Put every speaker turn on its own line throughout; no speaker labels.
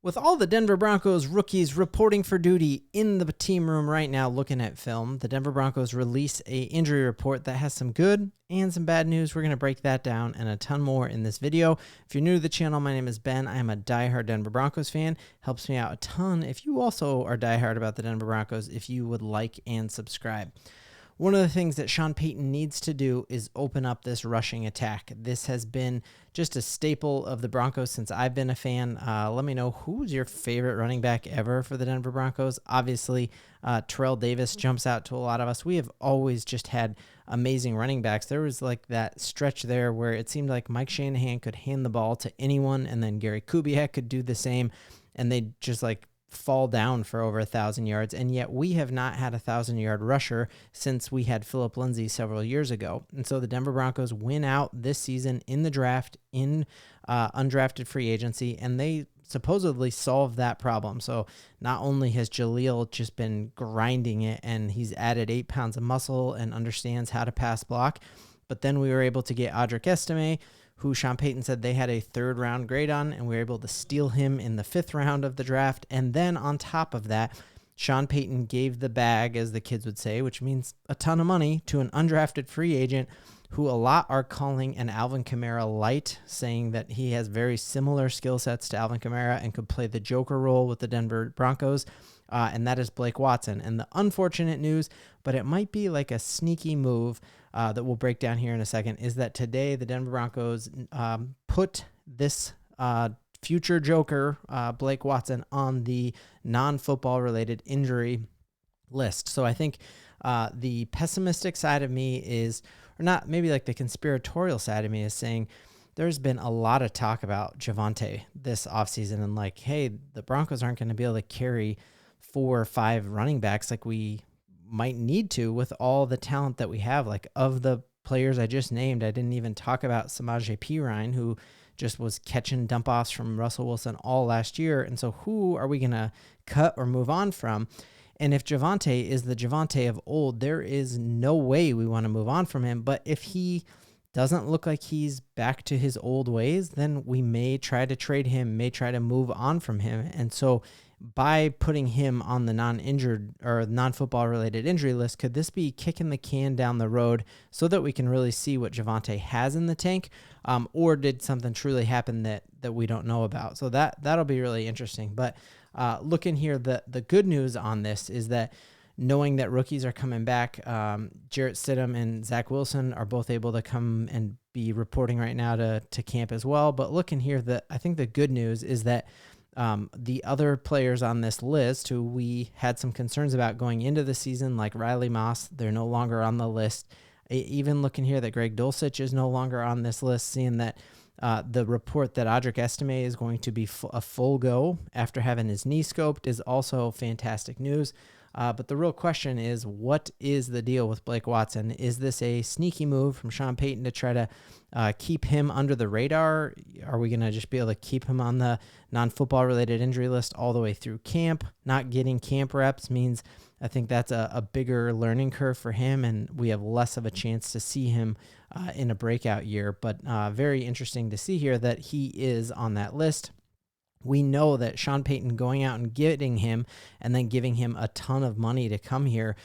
With all the Denver Broncos rookies reporting for duty in the team room right now looking at film, the Denver Broncos release a injury report that has some good and some bad news. We're going to break that down and a ton more in this video. If you're new to the channel, my name is Ben. I am a diehard Denver Broncos fan. Helps me out a ton if you also are diehard about the Denver Broncos, if you would like and subscribe. One of the things that Shawn Payton needs to do is open up this rushing attack. This has been just a staple of the Broncos since I've been a fan. Let me know, who's your favorite running back ever for the Denver Broncos? Obviously, Terrell Davis jumps out to a lot of us. We have always just had amazing running backs. There was like that stretch there where it seemed like Mike Shanahan could hand the ball to anyone, and then Gary Kubiak could do the same, and they'd just like fall down for over 1,000 yards, and yet we have not had a 1,000-yard rusher since we had Phillip Lindsay several years ago. And so the Denver Broncos win out this season in the draft in undrafted free agency, and they supposedly solved that problem. So not only has Jaleel just been grinding it and he's added 8 pounds of muscle and understands how to pass block, but then we were able to get Audric Estime, who Shawn Payton said they had a 3rd-round grade on, and we were able to steal him in the 5th round of the draft. And then on top of that, Shawn Payton gave the bag, as the kids would say, which means a ton of money, to an undrafted free agent who a lot are calling an Alvin Kamara light, saying that he has very similar skill sets to Alvin Kamara and could play the Joker role with the Denver Broncos, and that is Blake Watson. And the unfortunate news, but it might be like a sneaky move that we'll break down here in a second, is that today the Denver Broncos put this future Joker, Blake Watson, on the non-football related injury list. So I think the pessimistic side of me is, or not, maybe like the conspiratorial side of me is saying there's been a lot of talk about Javonte this offseason and like, hey, the Broncos aren't going to be able to carry 4 or 5 running backs like we might need to with all the talent that we have. Like, of the players I just named, I didn't even talk about Samaje Perine, who just was catching dump offs from Russell Wilson all last year. And so who are we going to cut or move on from? And if Javonte is the Javonte of old, there is no way we want to move on from him. But if he doesn't look like he's back to his old ways, then we may try to trade him, may try to move on from him. And so by putting him on the non-injured or non-football related injury list, could this be kicking the can down the road so that we can really see what Javonte has in the tank? Or did something truly happen that we don't know about? So that'll be really interesting. But looking here, the good news on this is that knowing that rookies are coming back, Jarrett Stidham and Zach Wilson are both able to come and be reporting right now to camp as well. But looking here, I think the good news is that the other players on this list who we had some concerns about going into the season, like Riley Moss, they're no longer on the list. Even looking here that Greg Dulcich is no longer on this list, seeing that the report that Audric Estime is going to be a full go after having his knee scoped is also fantastic news. But the real question is, what is the deal with Blake Watson? Is this a sneaky move from Shawn Payton to try to keep him under the radar? Are we going to just be able to keep him on the non-football related injury list all the way through camp? Not getting camp reps means I think that's a bigger learning curve for him, and we have less of a chance to see him in a breakout year. But very interesting to see here that he is on that list. We know that Shawn Payton going out and getting him and then giving him a ton of money to come here.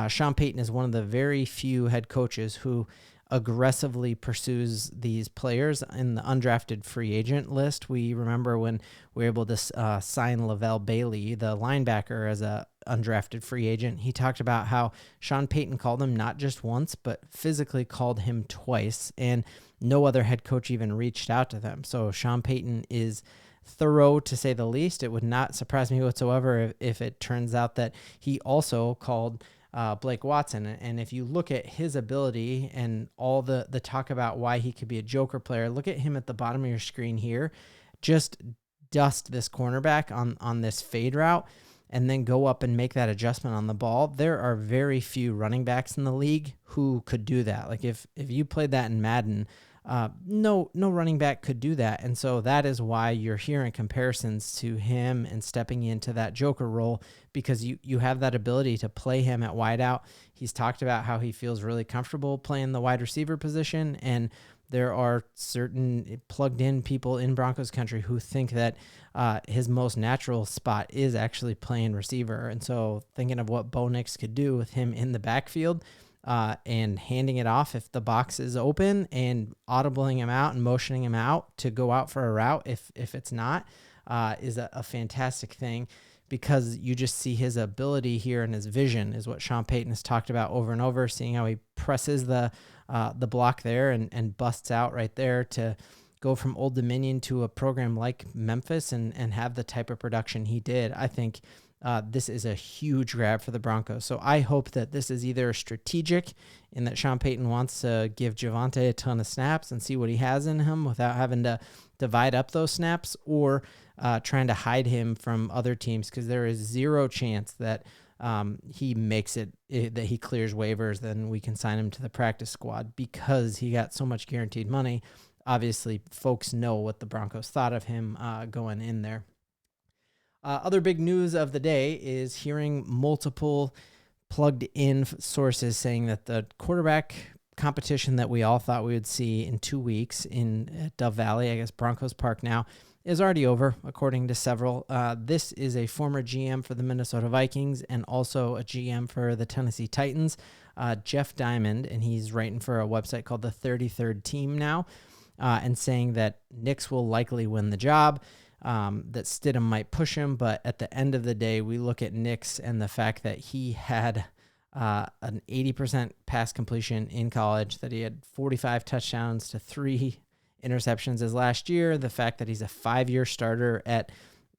Shawn Payton is one of the very few head coaches who aggressively pursues these players in the undrafted free agent list. We remember when we were able to sign Lavelle Bailey, the linebacker, as a undrafted free agent. He talked about how Shawn Payton called him not just once, but physically called him twice, and no other head coach even reached out to them. So Shawn Payton is thorough, to say the least. It would not surprise me whatsoever if it turns out that he also called Blake Watson. And if you look at his ability and all the talk about why he could be a Joker player, look at him at the bottom of your screen here. Just dust this cornerback on this fade route and then go up and make that adjustment on the ball. There are very few running backs in the league who could do that. Like if you played that in Madden, no running back could do that. And so that is why you're hearing comparisons to him and stepping into that Joker role, because you have that ability to play him at wide out. He's talked about how he feels really comfortable playing the wide receiver position, and there are certain plugged in people in Broncos country who think that his most natural spot is actually playing receiver. And so thinking of what Bo Nix could do with him in the backfield and handing it off if the box is open and audibling him out and motioning him out to go out for a route if it's not is a fantastic thing, because you just see his ability here and his vision is what Shawn Payton has talked about over and over, seeing how he presses the block there and busts out right there to go from Old Dominion to a program like Memphis and have the type of production he did. I think this is a huge grab for the Broncos. So I hope that this is either strategic in that Shawn Payton wants to give Javonte a ton of snaps and see what he has in him without having to divide up those snaps, or trying to hide him from other teams, because there is zero chance that he makes it, that he clears waivers, then we can sign him to the practice squad because he got so much guaranteed money. Obviously, folks know what the Broncos thought of him going in there. Other big news of the day is hearing multiple plugged-in sources saying that the quarterback competition that we all thought we would see in 2 weeks in Dove Valley, I guess Broncos Park now, is already over, according to several. This is a former GM for the Minnesota Vikings and also a GM for the Tennessee Titans, Jeff Diamond, and he's writing for a website called the 33rd Team now, and saying that Nix will likely win the job, that Stidham might push him, but at the end of the day, we look at Nix and the fact that he had an 80% pass completion in college, that he had 45 touchdowns to 3 interceptions as last year, the fact that he's a 5-year starter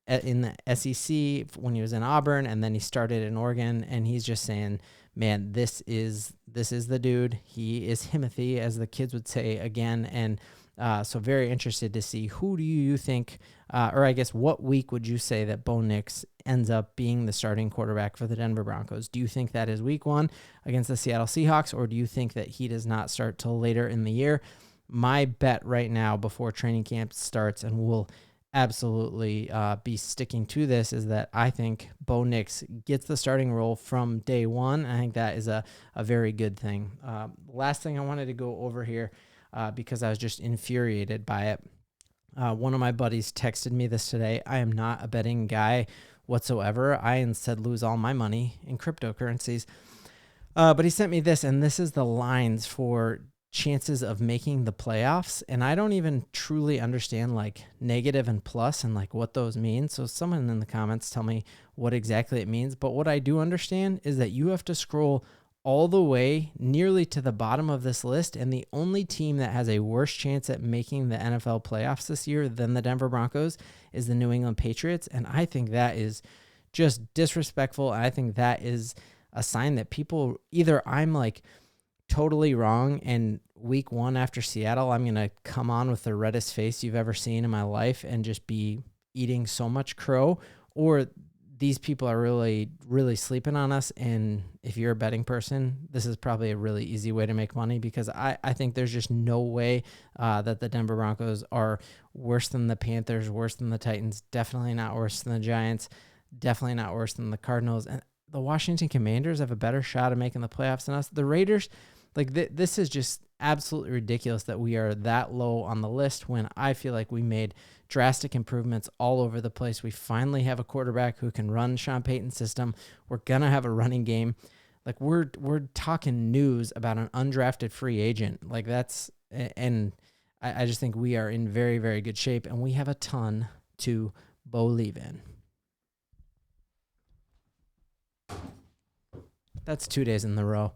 in the SEC when he was in Auburn, and then he started in Oregon, and he's just saying, man, this is the dude. He is Himothy, as the kids would say again, and so very interested to see who do you think, or I guess what week would you say that Bo Nix ends up being the starting quarterback for the Denver Broncos? Do you think that is week 1 against the Seattle Seahawks, or do you think that he does not start till later in the year? My bet right now before training camp starts, and we'll absolutely be sticking to this, is that I think Bo Nix gets the starting role from day one. I think that is a very good thing. Last thing I wanted to go over here, because I was just infuriated by it. One of my buddies texted me this today. I am not a betting guy whatsoever. I instead lose all my money in cryptocurrencies. But he sent me this, and this is the lines for chances of making the playoffs, and I don't even truly understand like negative and plus and like what those mean. So someone in the comments tell me what exactly it means. But what I do understand is that you have to scroll all the way nearly to the bottom of this list, and the only team that has a worse chance at making the NFL playoffs this year than the Denver Broncos is the New England Patriots. And I think that is just disrespectful. I think that is a sign that people, either I'm like totally wrong, and week 1 after Seattle, I'm going to come on with the reddest face you've ever seen in my life and just be eating so much crow, or these people are really, really sleeping on us. And if you're a betting person, this is probably a really easy way to make money, because I think there's just no way that the Denver Broncos are worse than the Panthers, worse than the Titans, definitely not worse than the Giants, definitely not worse than the Cardinals. And the Washington Commanders have a better shot of making the playoffs than us. The Raiders, like this is just absolutely ridiculous that we are that low on the list, when I feel like we made drastic improvements all over the place. We finally have a quarterback who can run Shawn Payton's system. We're going to have a running game. Like we're talking news about an undrafted free agent. Like that's, and I just think we are in very, very good shape, and we have a ton to believe in. That's 2 days in a row.